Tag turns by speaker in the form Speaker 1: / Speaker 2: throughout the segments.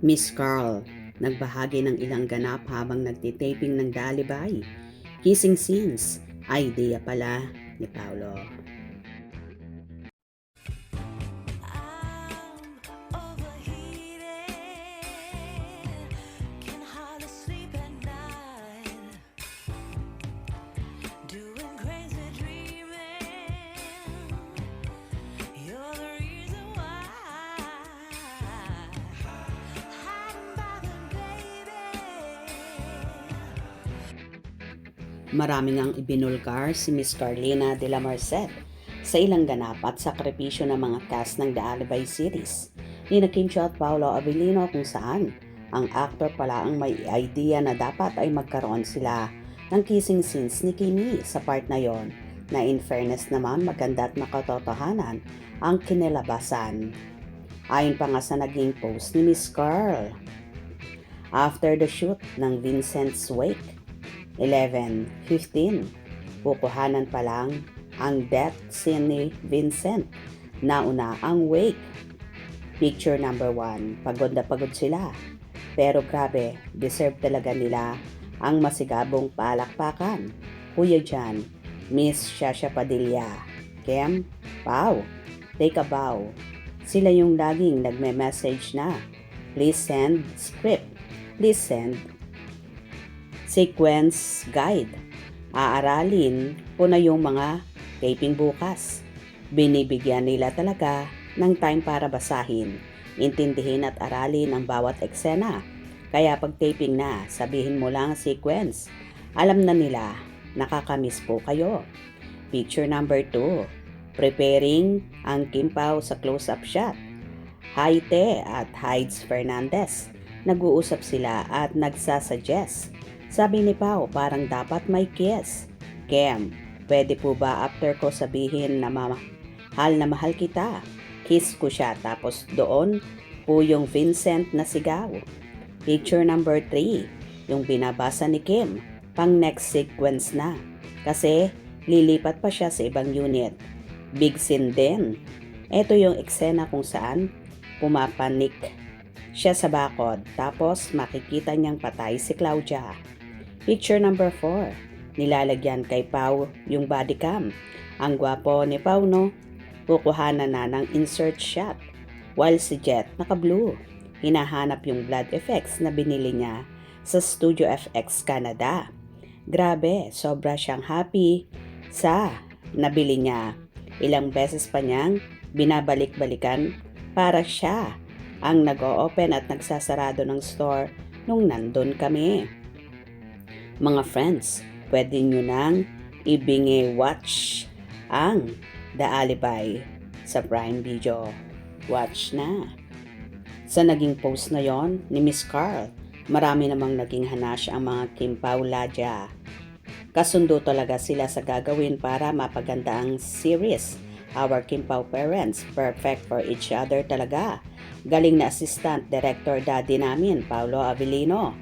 Speaker 1: Miss Carl, nagbahagi ng ilang ganap habang nagtitaping ng Dalibay. Kissing scenes, idea pala ni Paolo.
Speaker 2: I'm overheated, can hardly sleep at night, doing crazy dreaming. You're the reason why. I'm bothered, baby.
Speaker 1: Maraming ang ibinulgar si Miss Carlina de la Merced sa ilang ganap at sakripisyo ng mga cast ng The Alibay series ni na Kim Chiu at Paolo Avellino, kung saan ang actor pala ang may idea na dapat ay magkaroon sila ng kissing scenes ni Kimi sa part na yon, na in fairness naman maganda at makatotohanan ang kinilabasan. Ayon pa nga sa naging post ni Miss Carl, after the shoot ng Vincent's Wake, 11:15, kukuhanan pa lang ang death scene ni Vincent. Nauna ang wake. Picture number 1, pagod na pagod sila. Pero grabe, deserve talaga nila ang masigabong palakpakan. Kuya Jan, Miss Shasha Padilla, Kem, Pau, take a bow. Sila yung laging nagme-message na, please send script, please send sequence guide. Aaralin ko na yung mga taping bukas. Binibigyan nila talaga ng time para basahin, intindihin at aralin ang bawat eksena. Kaya pag taping na, sabihin mo lang sequence. Alam na nila, nakakamiss po kayo. Picture number 2, preparing ang Kim Pao sa close-up shot. Haite at Hides Fernandez. Nag-uusap sila at nagsasuggest. Sabi ni Pao, parang dapat may kiss. Kem, pwede po ba after ko sabihin na mahal kita? Kiss ko siya, tapos doon po yung Vincent na sigaw. Picture number 3, yung binabasa ni Kim, pang next sequence na. Kasi lilipat pa siya sa ibang unit. Big scene din. Ito yung eksena kung saan pumapanik siya sa bakod, tapos makikita niyang patay si Claudia. Picture number 4, nilalagyan kay Pau yung body cam. Ang gwapo ni Pau, no? Kukuhanan na ng insert shot, while si Jet naka-blue. Hinahanap yung blood effects na binili niya sa Studio FX Canada. Grabe, sobra siyang happy sa nabili niya. Ilang beses pa niyang binabalik-balikan para siya ang nag-o-open at nagsasarado ng store nung nandun kami. Mga friends, pwede nyo nang ibinge-watch ang The Alibay sa Prime Video. Watch na. Sa naging post na yon ni Miss Carl, marami namang naging hanash ang mga Kim Pao Ladya. Kasundo talaga sila sa gagawin para mapaganda ang series. Our Kim Pao parents, perfect for each other talaga. Galing na assistant director daddy namin, Paolo Avellino.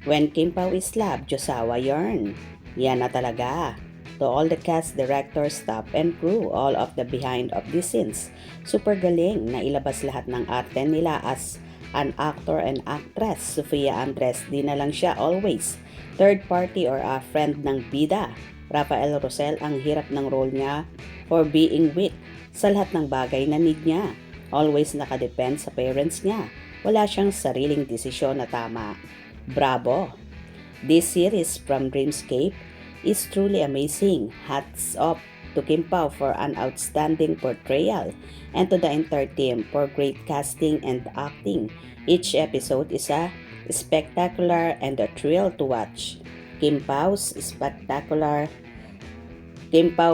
Speaker 1: When Kim Pao is love, Josawa yarn. Yan na talaga. To all the cast, directors, staff, and crew, all of the behind of the scenes, super galing na ilabas lahat ng arte nila as an actor and actress. Sofia Andres, di na lang siya always third party or a friend ng bida. Rafael Rosel, ang hirap ng role niya for being weak sa lahat ng bagay na need niya. Always nakadepend sa parents niya. Wala siyang sariling desisyon na tama. Bravo! This series from Dreamscape is truly amazing. Hats off to Kim Pao for an outstanding portrayal and to the entire team for great casting and acting. Each episode is a spectacular and a thrill to watch. Kim Pao's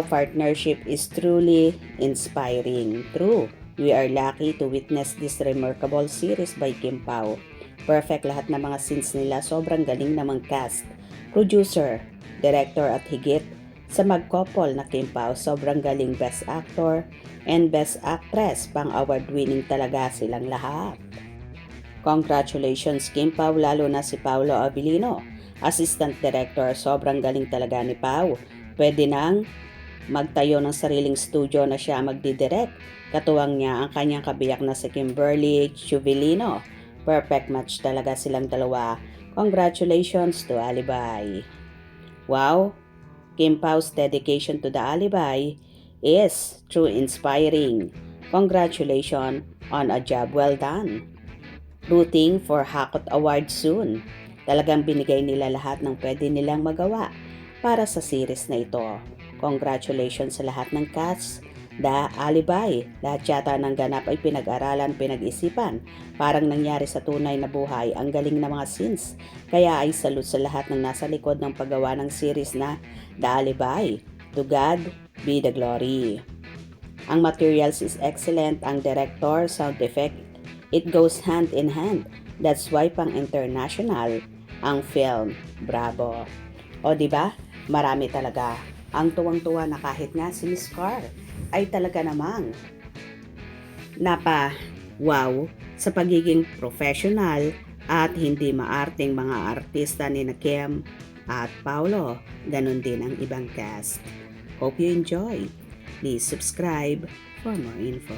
Speaker 1: partnership is truly inspiring. True, we are lucky to witness this remarkable series by Kim Pao. Perfect lahat ng mga scenes nila, sobrang galing namang cast, producer, director at higit sa mag-couple na Kim Pao, sobrang galing best actor and best actress, pang award winning talaga silang lahat. Congratulations Kim Pao, lalo na si Paolo Avellino, assistant director, sobrang galing talaga ni Pao. Pwede nang magtayo ng sariling studio na siya magdidirect. Katuwang niya ang kanyang kabiyak na si Kimberly Chuvilino. Perfect match talaga silang dalawa. Congratulations to Alibay. Wow, Kim Pau's dedication to the Alibay is true inspiring. Congratulations on a job well done. Rooting for Hakot Award soon. Talagang binigay nila lahat ng pwede nilang magawa para sa series na ito. Congratulations sa lahat ng cast. The Alibay, lahat yata ng ganap ay pinag-aralan, pinag-isipan. Parang nangyari sa tunay na buhay, ang galing na mga scenes. Kaya ay salute sa lahat ng nasa likod ng paggawa ng series na The Alibay. To God be the glory. Ang materials is excellent, ang director, sound effect, it goes hand in hand. That's why pang international ang film. Bravo. O di ba? Marami talaga. Ang tuwang-tuwa na kahit nga si Miss Carr ay talaga namang wow sa pagiging professional at hindi maarting mga artista ni Kim at Paulo. Ganon din ang ibang cast. Hope you enjoy. Please subscribe for more info.